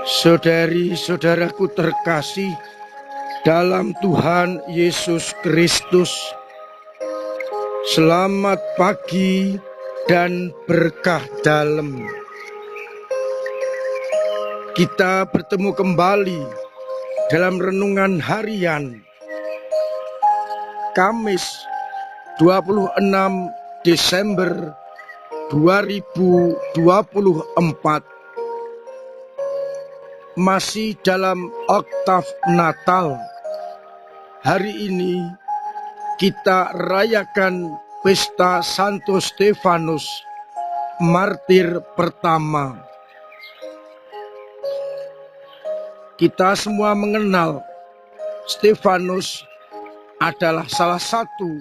Saudari-saudaraku terkasih dalam Tuhan Yesus Kristus, selamat pagi dan berkah dalam. Kita bertemu kembali dalam renungan harian Kamis 26 Desember 2024, masih dalam oktav Natal. Hari ini kita rayakan pesta Santo Stefanus, martir pertama. Kita semua mengenal Stefanus adalah salah satu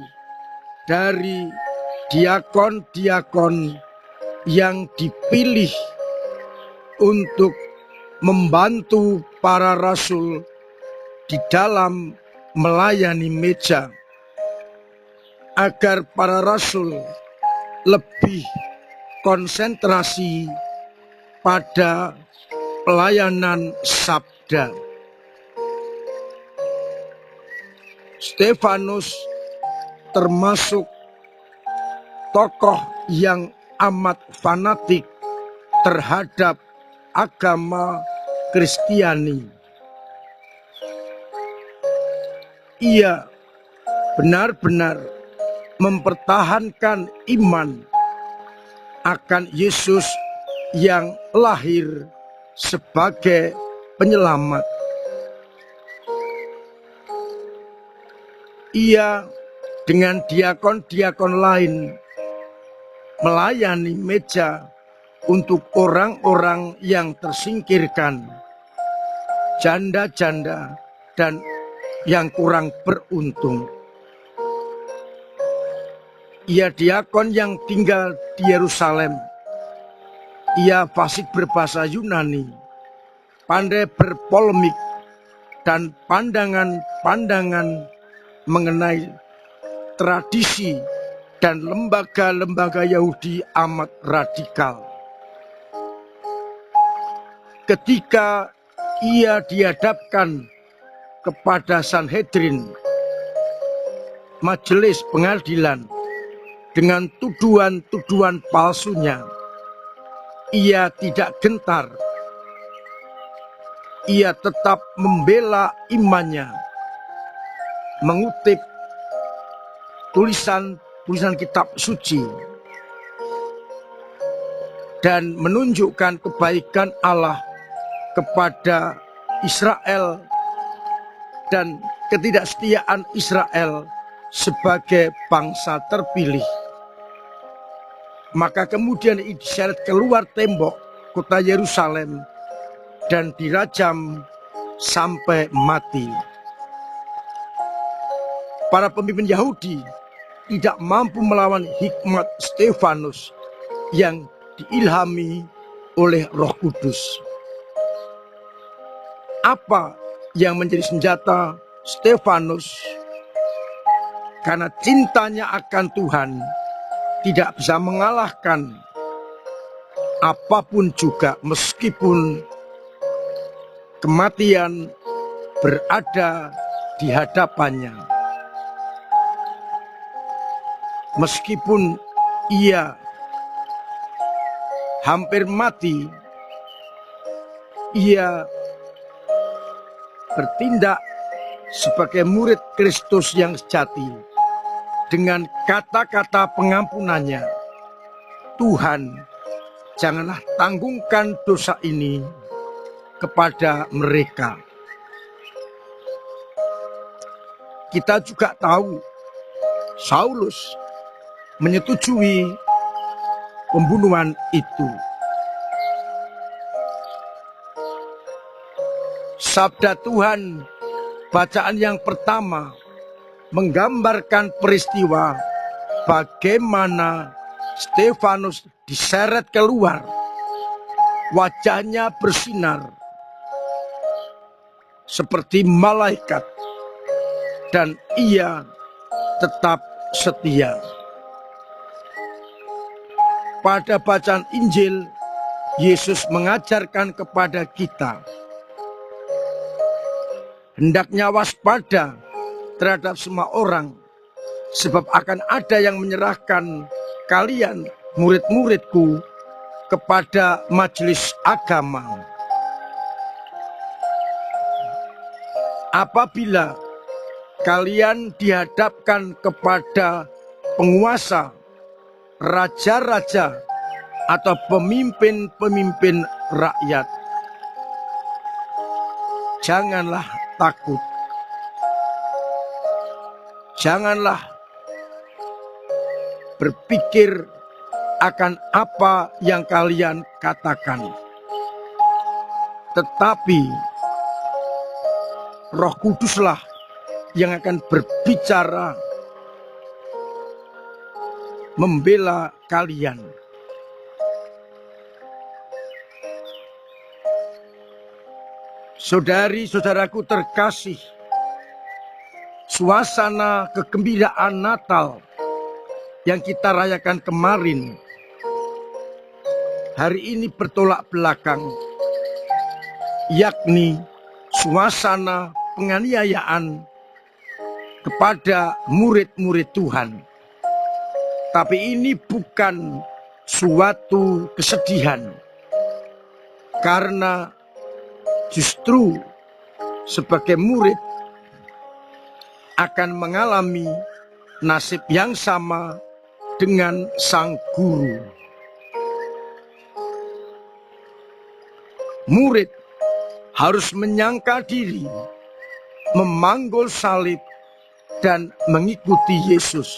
dari diakon-diakon yang dipilih untuk membantu para rasul di dalam melayani meja, agar para rasul lebih konsentrasi pada pelayanan sabda. Stefanus termasuk tokoh yang amat fanatik terhadap agama Kristiani. Ia benar-benar mempertahankan iman akan Yesus yang lahir sebagai penyelamat. Ia dengan diakon-diakon lain melayani meja untuk orang-orang yang tersingkirkan, janda-janda dan yang kurang beruntung. Ia diakon yang tinggal di Yerusalem. Ia fasih berbahasa Yunani, pandai berpolemik, dan pandangan-pandangan mengenai tradisi dan lembaga-lembaga Yahudi amat radikal. Ketika ia dihadapkan kepada Sanhedrin, majelis pengadilan, dengan tuduhan-tuduhan palsunya, ia tidak gentar. Ia tetap membela imannya, mengutip tulisan kitab suci, dan menunjukkan kebaikan Allah kepada Israel dan ketidaksetiaan Israel sebagai bangsa terpilih. Maka kemudian diseret keluar tembok kota Yerusalem dan dirajam sampai mati. Para pemimpin Yahudi tidak mampu melawan hikmat Stefanus yang diilhami oleh Roh Kudus. Apa yang menjadi senjata Stefanus? Karena cintanya akan Tuhan, tidak bisa mengalahkan apapun juga, meskipun kematian berada di hadapannya. Meskipun ia hampir mati, ia bertindak sebagai murid Kristus yang sejati dengan kata-kata pengampunannya. Tuhan, janganlah tanggungkan dosa ini kepada mereka. Kita juga tahu Saulus menyetujui pembunuhan itu. Sabda Tuhan, bacaan yang pertama, menggambarkan peristiwa bagaimana Stefanus diseret keluar. Wajahnya bersinar seperti malaikat, dan ia tetap setia. Pada bacaan Injil, Yesus mengajarkan kepada kita hendaknya waspada terhadap semua orang, sebab akan ada yang menyerahkan kalian, murid-muridku, kepada majelis agama. Apabila kalian dihadapkan kepada penguasa, raja-raja, atau pemimpin-pemimpin rakyat, janganlah takut. Janganlah berpikir akan apa yang kalian katakan, tetapi Roh Kuduslah yang akan berbicara membela kalian. Saudari-saudaraku terkasih, suasana kegembiraan Natal yang kita rayakan kemarin, hari ini bertolak belakang, yakni suasana penganiayaan kepada murid-murid Tuhan. Tapi ini bukan suatu kesedihan, karena justru sebagai murid akan mengalami nasib yang sama dengan sang guru. Murid harus menyangka diri, memanggul salib, dan mengikuti Yesus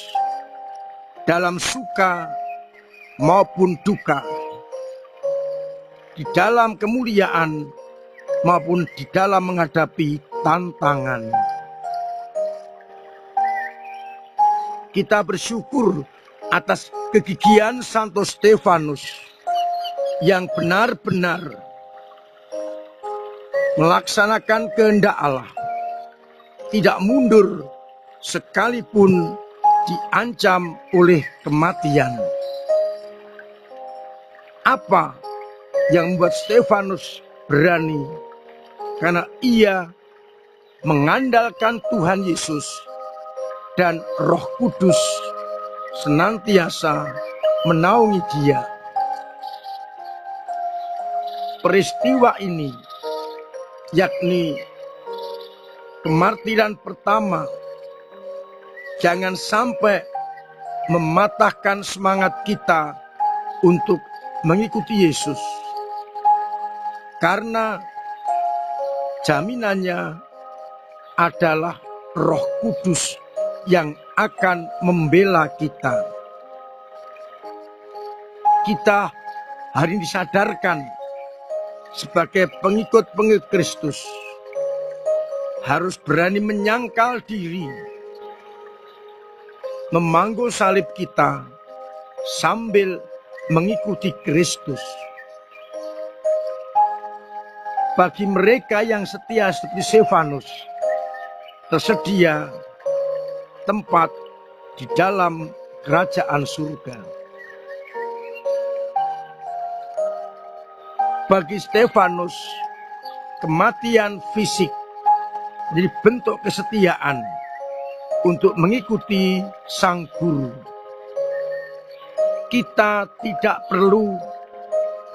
dalam suka maupun duka, di dalam kemuliaan maupun di dalam menghadapi tantangan. Kita bersyukur atas kegigihan Santo Stefanus yang benar-benar melaksanakan kehendak Allah, tidak mundur sekalipun diancam oleh kematian. Apa yang membuat Stefanus berani? Karena ia mengandalkan Tuhan Yesus dan Roh Kudus senantiasa menaungi dia. Peristiwa ini, yakni kemartiran pertama, jangan sampai mematahkan semangat kita untuk mengikuti Yesus, karena jaminannya adalah Roh Kudus yang akan membela kita. Kita hari ini disadarkan sebagai pengikut-pengikut Kristus harus berani menyangkal diri, memanggul salib kita sambil mengikuti Kristus. Bagi mereka yang setia seperti Stefanus, tersedia tempat di dalam kerajaan surga. Bagi Stefanus, kematian fisik menjadi bentuk kesetiaan untuk mengikuti sang guru. Kita tidak perlu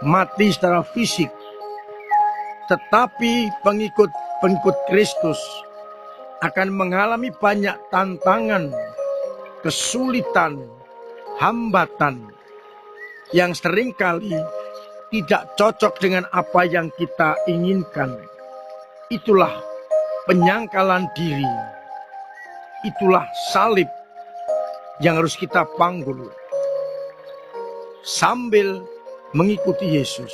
mati secara fisik, tetapi pengikut Kristus akan mengalami banyak tantangan, kesulitan, hambatan yang seringkali tidak cocok dengan apa yang kita inginkan. Itulah penyangkalan diri. Itulah salib yang harus kita panggul sambil mengikuti Yesus.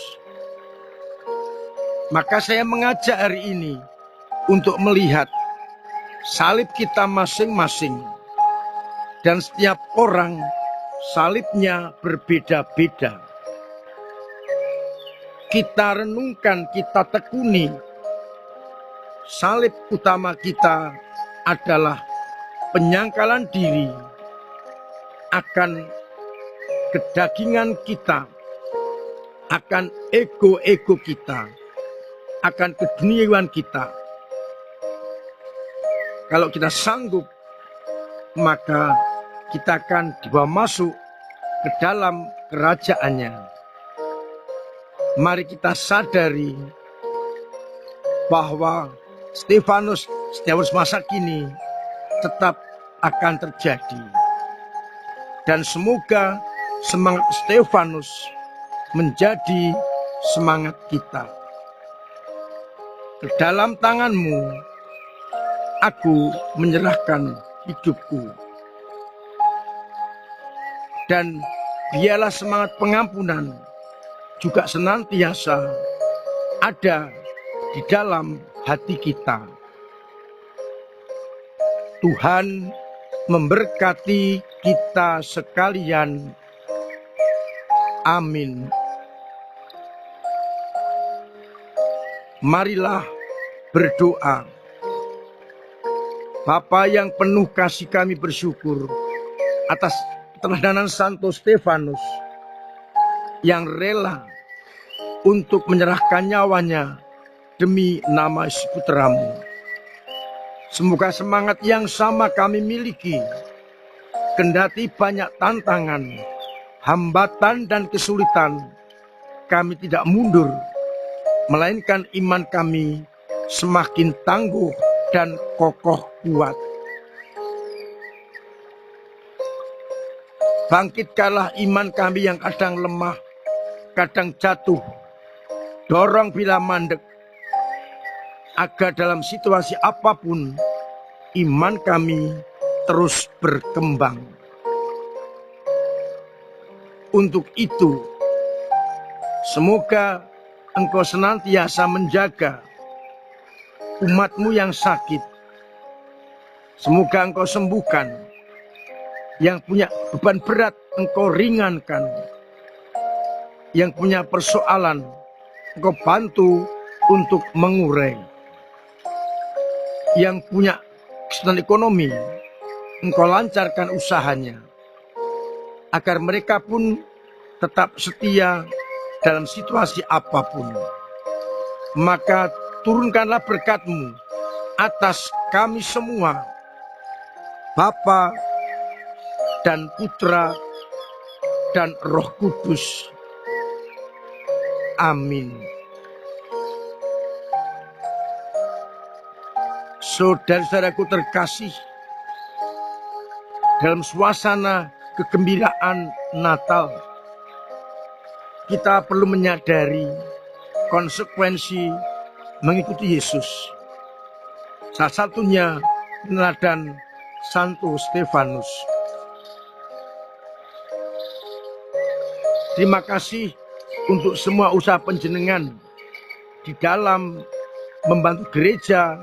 Maka saya mengajak hari ini untuk melihat salib kita masing-masing, dan setiap orang salibnya berbeda-beda. Kita renungkan, kita tekuni, salib utama kita adalah penyangkalan diri akan kedagingan kita, akan ego-ego kita, akan keduniawan kita, Kalau kita sanggup, maka kita akan dibawa masuk ke dalam kerajaannya. Mari kita sadari bahwa Stefanus masa kini tetap akan terjadi. Dan semoga semangat Stefanus menjadi semangat kita. Ke dalam tanganmu aku menyerahkan hidupku. Dan biarlah semangat pengampunan juga senantiasa ada di dalam hati kita. Tuhan memberkati kita sekalian. Amin. Marilah berdoa. Bapa yang penuh kasih, kami bersyukur atas keteladanan Santo Stefanus yang rela untuk menyerahkan nyawanya demi nama Putra-Mu. Semoga semangat yang sama kami miliki, kendati banyak tantangan, hambatan dan kesulitan, kami tidak mundur, melainkan iman kami semakin tangguh dan kokoh kuat. Bangkitkanlah iman kami yang kadang lemah, kadang jatuh, dorong bila mandek, agar dalam situasi apapun iman kami terus berkembang. Untuk itu, semoga Engkau senantiasa menjaga umat-Mu yang sakit. Semoga Engkau sembuhkan. Yang punya beban berat Engkau ringankan. Yang punya persoalan Engkau bantu untuk mengurai. Yang punya kesulitan ekonomi Engkau lancarkan usahanya, agar mereka pun tetap setia dalam situasi apapun. Maka turunkanlah berkat-Mu atas kami semua, Bapa dan Putra dan Roh Kudus. Amin. Saudara-saudaraku terkasih, dalam suasana kegembiraan Natal, kita perlu menyadari konsekuensi mengikuti Yesus. Salah satunya teladan Santo Stefanus. Terima kasih untuk semua usaha panjenengan di dalam membantu gereja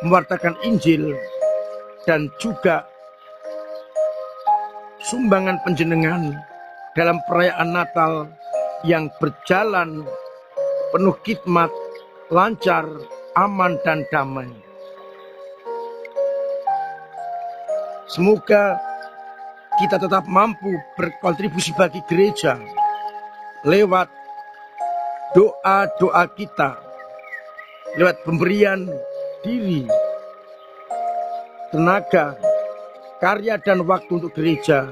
mewartakan Injil, dan juga sumbangan panjenengan dalam perayaan Natal yang berjalan penuh khidmat, lancar, aman, dan damai. Semoga kita tetap mampu berkontribusi bagi gereja lewat doa-doa kita, lewat pemberian diri, tenaga, karya dan waktu untuk gereja,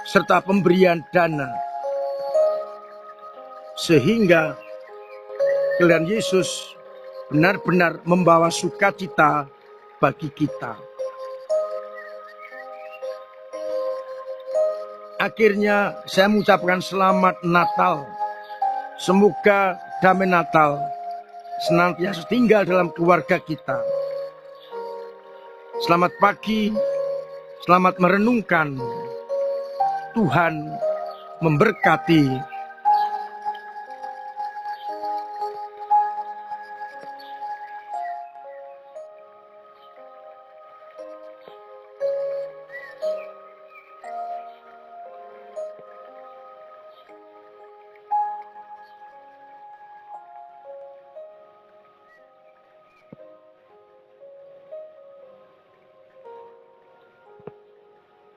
serta pemberian dana, sehingga kelahiran Yesus benar-benar membawa sukacita bagi kita. Akhirnya saya mengucapkan selamat Natal. Semoga damai Natal senantiasa tinggal dalam keluarga kita. Selamat pagi, selamat merenungkan. Tuhan memberkati